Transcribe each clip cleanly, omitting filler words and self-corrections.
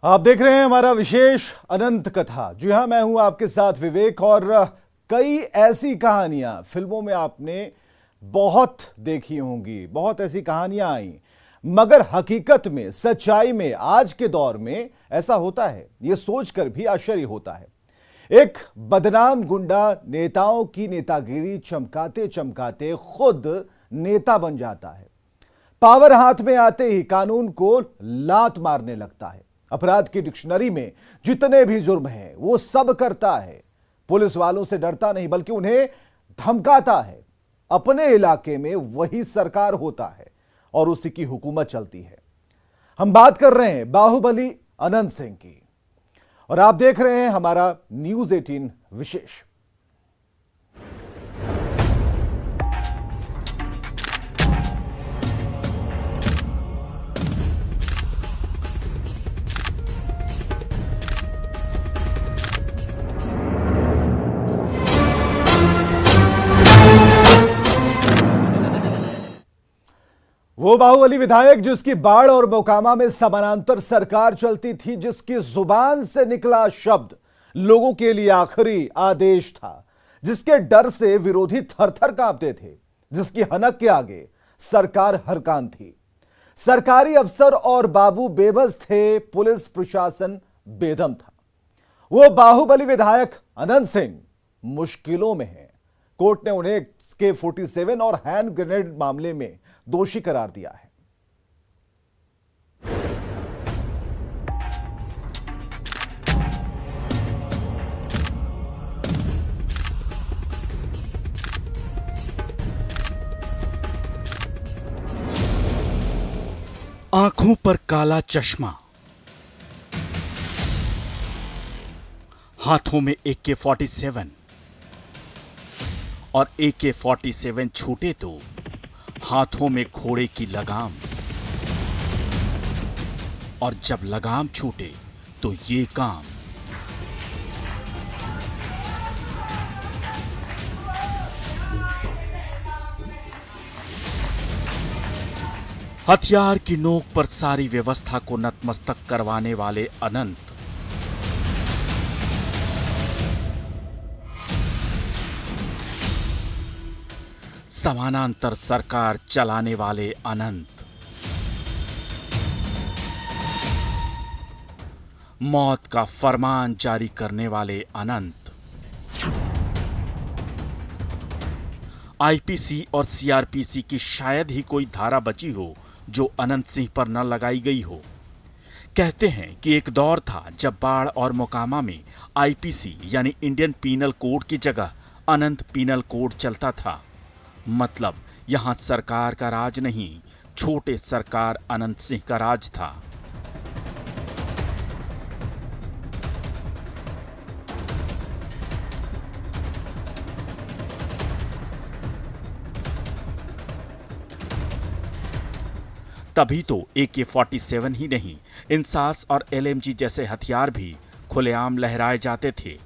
आप देख रहे हैं हमारा विशेष अनंत कथा। जी हां, मैं हूं आपके साथ विवेक। और कई ऐसी कहानियां फिल्मों में आपने बहुत देखी होंगी, बहुत ऐसी कहानियां आई, मगर हकीकत में, सच्चाई में आज के दौर में ऐसा होता है, यह सोचकर भी आश्चर्य होता है। एक बदनाम गुंडा नेताओं की नेतागिरी चमकाते चमकाते खुद नेता बन जाता है। पावर हाथ में आते ही कानून को लात मारने लगता है। अपराध की डिक्शनरी में जितने भी जुर्म हैं वो सब करता है। पुलिस वालों से डरता नहीं बल्कि उन्हें धमकाता है। अपने इलाके में वही सरकार होता है और उसी की हुकूमत चलती है। हम बात कर रहे हैं बाहुबली अनंत सिंह की, और आप देख रहे हैं हमारा न्यूज 18 विशेष। वो बाहुबली विधायक जिसकी बाढ़ और मोकामा में समानांतर सरकार चलती थी, जिसकी जुबान से निकला शब्द लोगों के लिए आखिरी आदेश था, जिसके डर से विरोधी थर-थर कांपते थे, जिसकी हनक के आगे सरकार हरकान थी। सरकारी अफसर और बाबू बेबस थे, पुलिस प्रशासन बेदम था। वो बाहुबली विधायक अनंत सिंह मुश्किलों में है। कोर्ट ने उन्हें AK-47 और हैंड ग्रेनेड मामले में दोषी करार दिया है। आंखों पर काला चश्मा, हाथों में AK-47 और AK-47 छूटे तो हाथों में घोड़े की लगाम, और जब लगाम छूटे तो ये काम। हथियार की नोक पर सारी व्यवस्था को नतमस्तक करवाने वाले अनंत, समानांतर सरकार चलाने वाले अनंत, मौत का फरमान जारी करने वाले अनंत, IPC और CRPC की शायद ही कोई धारा बची हो जो अनंत सिंह पर न लगाई गई हो। कहते हैं कि एक दौर था जब बाढ़ और मोकामा में IPC यानी इंडियन पीनल कोड की जगह अनंत पीनल कोड चलता था। मतलब यहां सरकार का राज नहीं, छोटे सरकार अनंत सिंह का राज था। तभी तो AK-47 ही नहीं, इंसास और LMG जैसे हथियार भी खुलेआम लहराए जाते थे।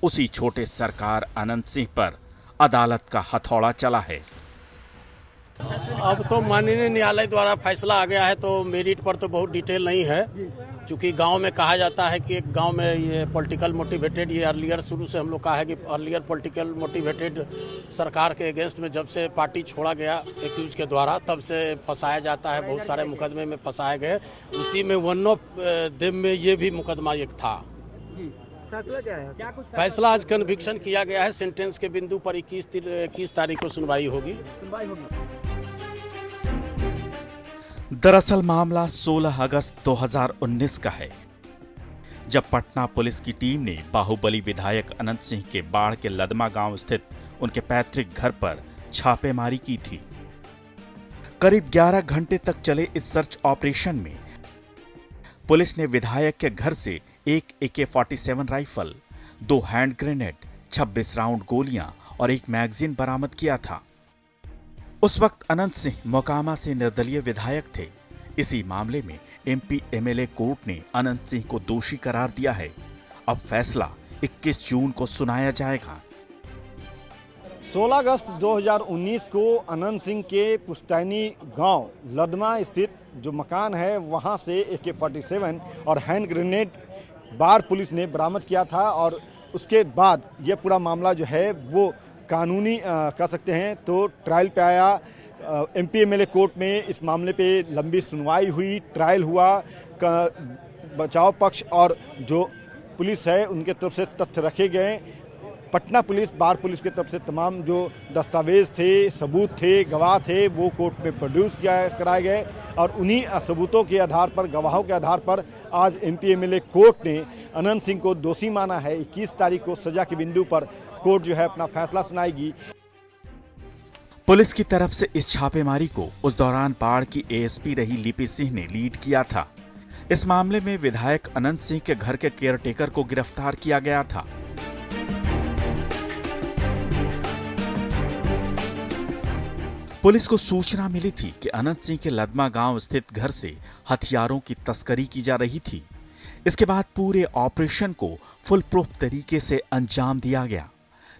उसी छोटे सरकार अनंत सिंह पर अदालत का हथौड़ा चला है। अब तो माननीय न्यायालय द्वारा फैसला आ गया है, तो मेरिट पर तो बहुत डिटेल नहीं है, क्योंकि गांव में कहा जाता है कि एक गांव में ये पॉलिटिकल मोटिवेटेड, ये अर्लियर शुरू से हम लोग कहा है कि अर्लियर पॉलिटिकल मोटिवेटेड सरकार के अगेंस्ट में जब से पार्टी छोड़ा गया एक्यूज के द्वारा, तब से फंसाया जाता है। बहुत सारे मुकदमे में फंसाए गए। उसी में वन ऑफ देम में ये भी मुकदमा एक था। फैसला क्या है? क्या कुछ फैसला आज कन्विक्शन किया गया है। सेंटेंस के बिंदु पर 21 तारीख को सुनवाई होगी। दरअसल मामला 16 अगस्त 2019 का है, जब पटना पुलिस की टीम ने बाहुबली विधायक अनंत सिंह के बाढ़ के लदमा गांव स्थित उनके पैतृक घर पर छापेमारी की थी। करीब 11 घंटे तक चले इस सर्च ऑपरेशन में पुलिस ने विधायक के घर से एक AK-47 rifle, 2 hand grenade, 26 round गोलियां और एक मैगजीन बरामद किया था। उस वक्त अनंत सिंह मोकामा से निर्दलीय विधायक थे। इसी मामले में MP MLA कोर्ट ने अनंत सिंह को दोषी करार दिया है। अब फैसला 21 जून को सुनाया जाएगा। 16 अगस्त 2019 को अनंत सिंह के पुश्तैनी गांव लदमा स्थित जो मकान है वहां से AK-47 और हैंड ग्रेनेड बाढ़ पुलिस ने बरामद किया था और उसके बाद यह पूरा मामला जो है वो कानूनी कह सकते हैं तो ट्रायल पे आया। MP MLA कोर्ट में इस मामले पे लंबी सुनवाई हुई, ट्रायल हुआ, बचाव पक्ष और जो पुलिस है उनके तरफ से तथ्य रखे गए। पटना पुलिस, बाढ़ पुलिस की तरफ से तमाम जो दस्तावेज थे, सबूत थे, गवाह थे वो कोर्ट में प्रोड्यूस कराए गए और उन्हीं सबूतों के आधार पर, गवाहों के आधार पर आज MP MLA कोर्ट ने अनंत सिंह को दोषी माना है। 21 तारीख को सजा के बिंदु पर कोर्ट जो है अपना फैसला सुनाएगी। पुलिस की तरफ से इस छापेमारी को उस दौरान बाढ़ की ASP रही लिपि सिंह ने लीड किया था। इस मामले में विधायक अनंत सिंह के घर के केयरटेकर को गिरफ्तार किया गया था। पुलिस को सूचना मिली थी कि अनंत सिंह के लदमा गांव स्थित घर से हथियारों की तस्करी की जा रही थी। इसके बाद पूरे ऑपरेशन को फुल प्रूफ तरीके से अंजाम दिया गया।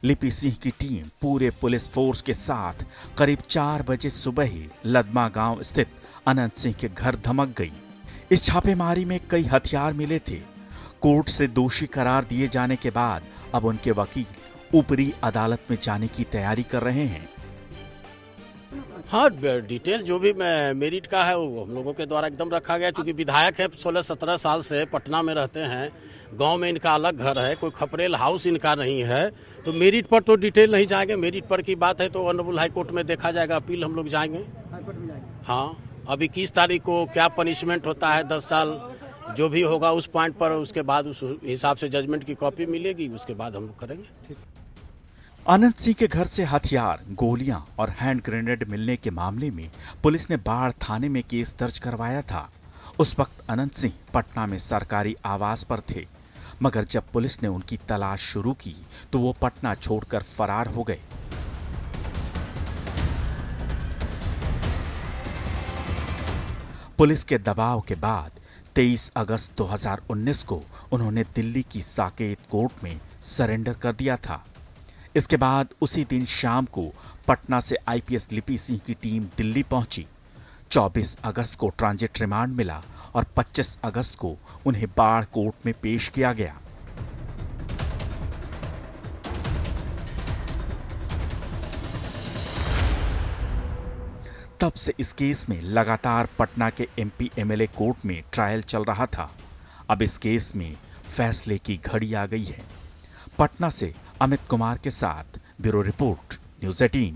लिपि सिंह की टीम पूरे पुलिस फोर्स के साथ करीब 4 बजे सुबह ही लदमा गांव स्थित अनंत सिंह के घर धमक गई। इस छापेमारी में कई हथियार मिले थे। कोर्ट से दोषी करार दिए जाने के बाद अब उनके वकील ऊपरी अदालत में जाने की तैयारी कर रहे हैं। हाँ, डिटेल जो भी मेरिट का है वो हम लोगों के द्वारा एकदम रखा गया। चूंकि विधायक है, 16-17 साल से पटना में रहते हैं, गांव में इनका अलग घर है, कोई खपरेल हाउस इनका नहीं है, तो मेरिट पर तो डिटेल नहीं जाएंगे। मेरिट पर की बात है तो ऑनरेबल हाई कोर्ट में देखा जाएगा, अपील हम लोग जाएंगे। हाँ, अब 21 तारीख को क्या पनिशमेंट होता है, 10 साल जो भी होगा उस पॉइंट पर, उसके बाद उस हिसाब से जजमेंट की कॉपी मिलेगी, उसके बाद हम लोग करेंगे। अनंत सिंह के घर से हथियार, गोलियां और हैंड ग्रेनेड मिलने के मामले में पुलिस ने बाढ़ थाने में केस दर्ज करवाया था। उस वक्त अनंत सिंह पटना में सरकारी आवास पर थे, मगर जब पुलिस ने उनकी तलाश शुरू की तो वो पटना छोड़कर फरार हो गए। पुलिस के दबाव के बाद 23 अगस्त 2019 को उन्होंने दिल्ली की साकेत कोर्ट में सरेंडर कर दिया था। इसके बाद उसी दिन शाम को पटना से IPS लिपि सिंह की टीम दिल्ली पहुंची। 24 अगस्त को ट्रांजिट रिमांड मिला और 25 अगस्त को उन्हें बाढ़ कोर्ट में पेश किया गया। तब से इस केस में लगातार पटना के MP MLA कोर्ट में ट्रायल चल रहा था। अब इस केस में फैसले की घड़ी आ गई है। पटना से अमित कुमार के साथ ब्यूरो रिपोर्ट, न्यूज़ 18।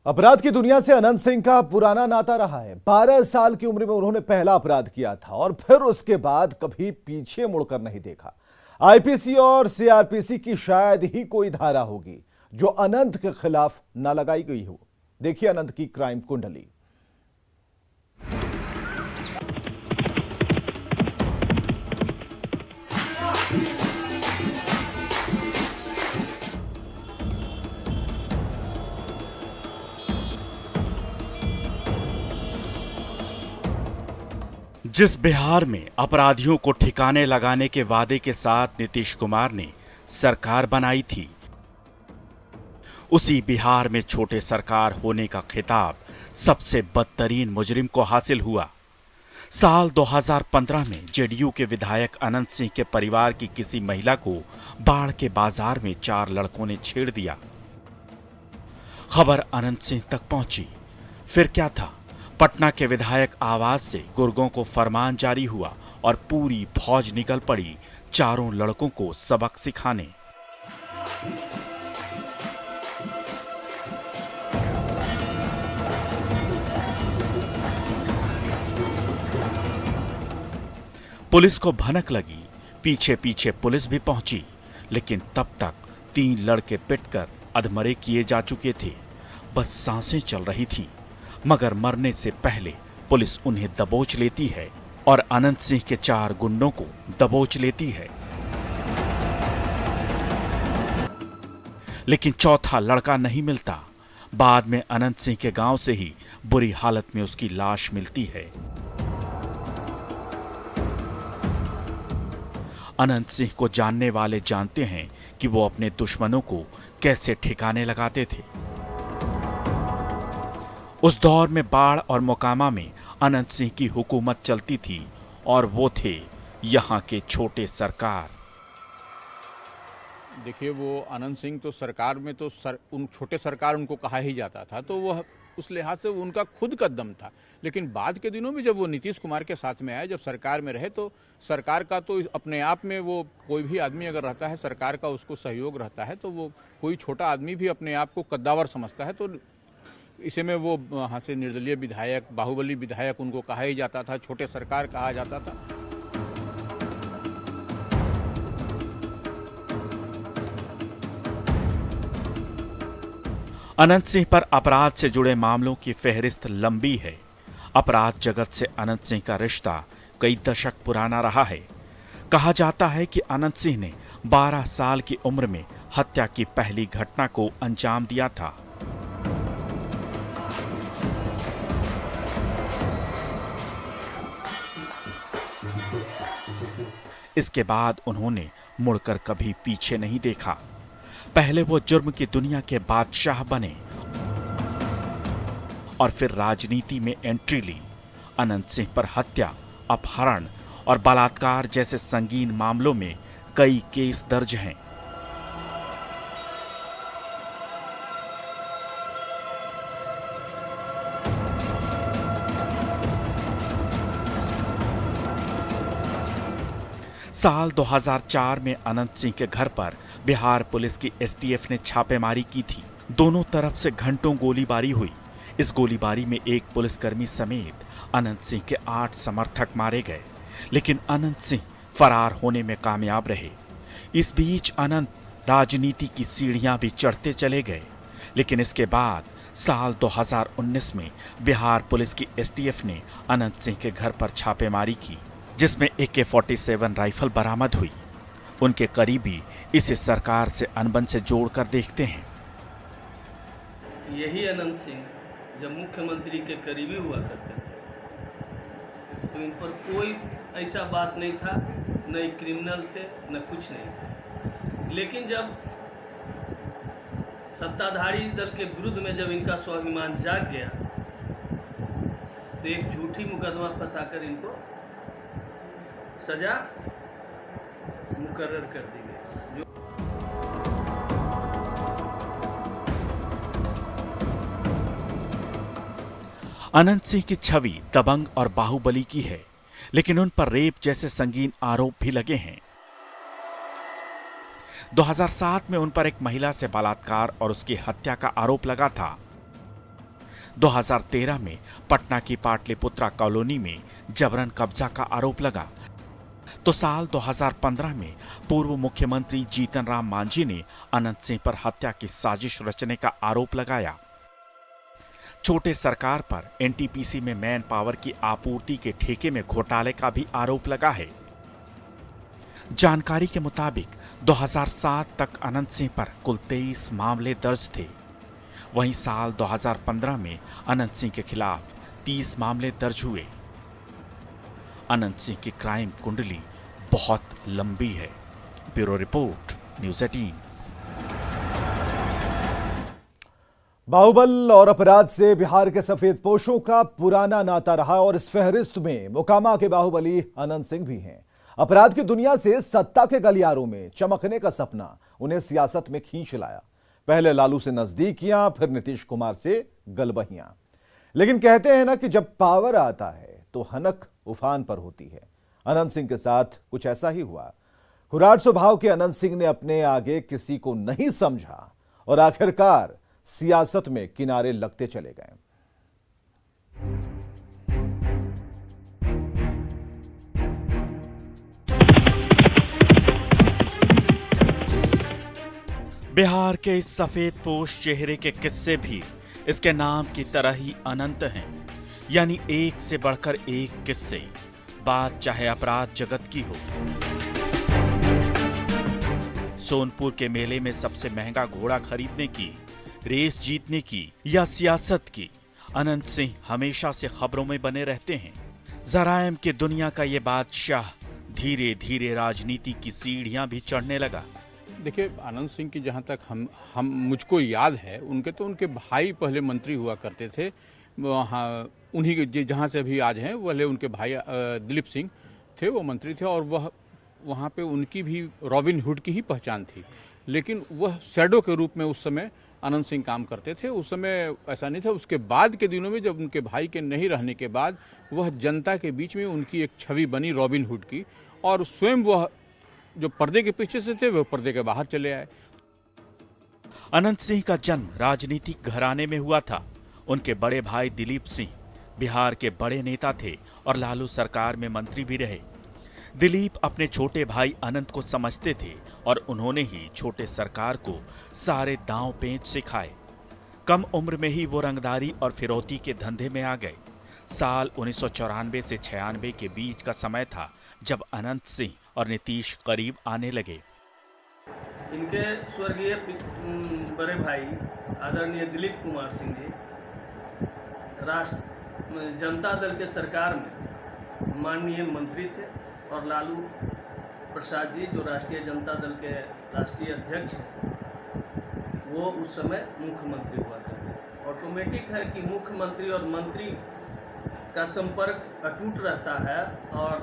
अपराध की दुनिया से अनंत सिंह का पुराना नाता रहा है। 12 साल की उम्र में उन्होंने पहला अपराध किया था और फिर उसके बाद कभी पीछे मुड़कर नहीं देखा। IPC और CRPC की शायद ही कोई धारा होगी जो अनंत के खिलाफ न लगाई गई हो। देखिए अनंत की क्राइम कुंडली। जिस बिहार में अपराधियों को ठिकाने लगाने के वादे के साथ नीतीश कुमार ने सरकार बनाई थी, उसी बिहार में छोटे सरकार होने का खिताब सबसे बदतरीन मुजरिम को हासिल हुआ। साल 2015 में JDU के विधायक अनंत सिंह के परिवार की किसी महिला को बाढ़ के बाजार में 4 लड़कों ने छेड़ दिया। खबर अनंत सिंह तक पहुंची। फिर क्या था? पटना के विधायक आवास से गुर्गों को फरमान जारी हुआ और पूरी फौज निकल पड़ी चारों लड़कों को सबक सिखाने। पुलिस को भनक लगी, पीछे पीछे पुलिस भी पहुंची, लेकिन तब तक 3 लड़के पिटकर अधमरे किए जा चुके थे। बस सांसें चल रही थी, मगर मरने से पहले पुलिस उन्हें दबोच लेती है और अनंत सिंह के 4 गुंडों को दबोच लेती है। लेकिन चौथा लड़का नहीं मिलता। बाद में अनंत सिंह के गांव से ही बुरी हालत में उसकी लाश मिलती है। अनंत सिंह को जानने वाले जानते हैं कि वो अपने दुश्मनों को कैसे ठिकाने लगाते थे। उस दौर में बाढ़ और मोकामा में अनंत सिंह की हुकूमत चलती थी और वो थे यहाँ के छोटे सरकार। देखिए, वो अनंत सिंह तो सरकार में तो उन छोटे सरकार उनको कहा ही जाता था, तो वो उस लिहाज से उनका खुद का दम था। लेकिन बाद के दिनों में जब वो नीतीश कुमार के साथ में आए, जब सरकार में रहे, तो सरकार का तो अपने आप में वो कोई भी आदमी अगर रहता है, सरकार का उसको सहयोग रहता है, तो वो कोई छोटा आदमी भी अपने आप को कद्दावर समझता है। तो इसे में वो वहाँ से निर्दलीय विधायक, बाहुबली विधायक उनको कहा ही जाता था, छोटे सरकार कहा जाता था। अनंत सिंह पर अपराध से जुड़े मामलों की फहरिस्त लंबी है। अपराध जगत से अनंत सिंह का रिश्ता कई दशक पुराना रहा है। कहा जाता है कि अनंत सिंह ने 12 साल की उम्र में हत्या की पहली घटना को अंजाम दिया था। इसके बाद उन्होंने मुड़कर कभी पीछे नहीं देखा। पहले वो जुर्म की दुनिया के बादशाह बने और फिर राजनीति में एंट्री ली। अनंत सिंह पर हत्या, अपहरण और बलात्कार जैसे संगीन मामलों में कई केस दर्ज हैं। साल 2004 में अनंत सिंह के घर पर बिहार पुलिस की एसटीएफ ने छापेमारी की थी। दोनों तरफ से घंटों गोलीबारी हुई। इस गोलीबारी में एक पुलिसकर्मी समेत अनंत सिंह के 8 समर्थक मारे गए, लेकिन अनंत सिंह फरार होने में कामयाब रहे। इस बीच अनंत राजनीति की सीढ़ियां भी चढ़ते चले गए, लेकिन इसके बाद साल 2019 में बिहार पुलिस की एसटीएफ ने अनंत सिंह के घर पर छापेमारी की, जिसमें AK-47 राइफल बरामद हुई। उनके करीबी इसे सरकार से अनबन से जोड़कर देखते हैं। यही अनंत सिंह जब मुख्यमंत्री के करीबी हुआ करते थे, तो इन पर कोई ऐसा बात नहीं था, न क्रिमिनल थे न कुछ नहीं थे। लेकिन जब सत्ताधारी दल के विरुद्ध में जब इनका स्वाभिमान जाग गया, तो एक झूठी मुकदमा फंसाकर इनको सजा मुकर्रर कर दी गई। अनंत सिंह की छवि दबंग और बाहुबली की है, लेकिन उन पर रेप जैसे संगीन आरोप भी लगे हैं। 2007 में उन पर एक महिला से बलात्कार और उसकी हत्या का आरोप लगा था। 2013 में पटना की पाटलिपुत्रा कॉलोनी में जबरन कब्जा का आरोप लगा। तो साल 2015 में पूर्व मुख्यमंत्री जीतन राम मांझी ने अनंत सिंह पर हत्या की साजिश रचने का आरोप लगाया। छोटे सरकार पर एनटीपीसी में मैन पावर की आपूर्ति के ठेके में घोटाले का भी आरोप लगा है। जानकारी के मुताबिक 2007 तक अनंत सिंह पर कुल 23 मामले दर्ज थे। वहीं साल 2015 में अनंत सिंह के खिलाफ 30 मामले दर्ज हुए। अनंत सिंह की क्राइम कुंडली बहुत लंबी है। Bureau report, news 18। बाहुबल और अपराध से बिहार के सफेद पोशों का पुराना नाता रहा और इस फहरिस्त में मोकामा के बाहुबली अनंत सिंह भी हैं। अपराध की दुनिया से सत्ता के गलियारों में चमकने का सपना उन्हें सियासत में खींच लाया। पहले लालू से नजदीकियां, फिर नीतीश कुमार से गलबहियां। लेकिन कहते हैं ना कि जब पावर आता है तो हनक उफान पर होती है। अनंत सिंह के साथ कुछ ऐसा ही हुआ। कुराट स्वभाव के अनंत सिंह ने अपने आगे किसी को नहीं समझा और आखिरकार सियासत में किनारे लगते चले गए। बिहार के इस सफेद पोश चेहरे के किस्से भी इसके नाम की तरह ही अनंत हैं, यानी एक से बढ़कर एक किस्से। बात चाहे अपराध जगत की हो, सोनपुर के मेले में सबसे महंगा घोड़ा खरीदने की, रेस जीतने की या सियासत की, अनंत सिंह हमेशा से खबरों में बने रहते हैं। जराइम की दुनिया का ये बादशाह धीरे धीरे राजनीति की सीढ़ियां भी चढ़ने लगा। देखिए, आनंद सिंह की जहाँ तक हम मुझको याद है, उनके भाई पहले मंत्री हुआ करते थे वहाँ, उन्हीं के जहाँ से अभी आज हैं पहले उनके भाई दिलीप सिंह थे, वो मंत्री थे, और वहाँ पे उनकी भी रॉबिन हुड की ही पहचान थी। लेकिन वह शैडो के रूप में उस समय आनंद सिंह काम करते थे। उस समय ऐसा नहीं था। उसके बाद के दिनों में जब उनके भाई के नहीं रहने के बाद वह जनता के बीच में उनकी एक छवि बनी रॉबिन हुड की, और स्वयं वह जो पर्दे के पीछे से थे वह पर्दे के बाहर चले आए। अनंत सिंह का जन्म राजनीतिक घराने में हुआ था। उनके बड़े भाई दिलीप सिंह बिहार के बड़े नेता थे और लालू सरकार में मंत्री भी रहे। दिलीप अपने छोटे भाई अनंत को समझते थे और उन्होंने ही छोटे सरकार को सारे दांव पेच सिखाए। कम उम्र में ही वो रंगदारी और फिरौती के धंधे में आ गए। साल 1994 से 96 के बीच का समय था जब अनंत सिंह और नीतीश करीब आने लगे। इनके स्वर्गीय बड़े भाई आदरणीय दिलीप कुमार सिंह जी जनता दल के सरकार में माननीय मंत्री थे, और लालू प्रसाद जी जो राष्ट्रीय जनता दल के राष्ट्रीय अध्यक्ष हैं, वो उस समय मुख्यमंत्री हुआ करते थे। ऑटोमेटिक है कि मुख्यमंत्री और मंत्री का संपर्क अटूट रहता है, और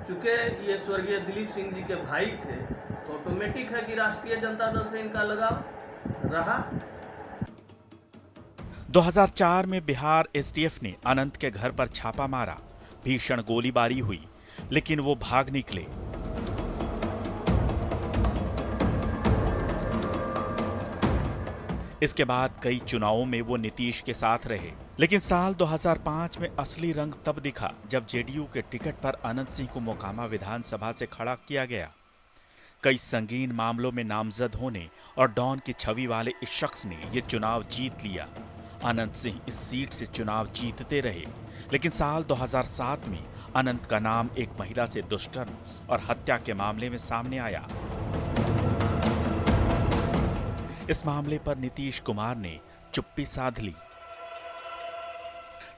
चूँकि ये स्वर्गीय दिलीप सिंह जी के भाई थे तो ऑटोमेटिक है कि राष्ट्रीय जनता दल से इनका लगाव रहा। 2004 में बिहार एसटीएफ ने अनंत के घर पर छापा मारा। भीषण गोलीबारी हुई, लेकिन वो भाग निकले। इसके बाद कई चुनावों में वो नीतीश के साथ रहे, लेकिन साल 2005 में असली रंग तब दिखा जब जेडीयू के टिकट पर अनंत सिंह को मोकामा विधानसभा से खड़ा किया गया। कई संगीन मामलों में नामजद होने और डॉन की छवि वाले इस शख्स ने ये चुनाव जीत लिया। अनंत सिंह इस सीट से चुनाव जीतते रहे, लेकिन साल 2007 में अनंत का नाम एक महिला से दुष्कर्म और हत्या के मामले में सामने आया। इस मामले पर नीतीश कुमार ने चुप्पी साध ली।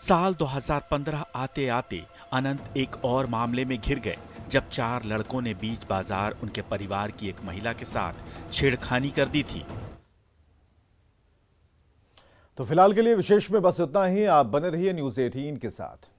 साल 2015 आते आते अनंत एक और मामले में घिर गए, जब 4 लड़कों ने बीच बाजार उनके परिवार की एक महिला के साथ छेड़खानी कर दी थी। तो फिलहाल के लिए विशेष में बस इतना ही। आप बने रहिए न्यूज़ 18 के साथ।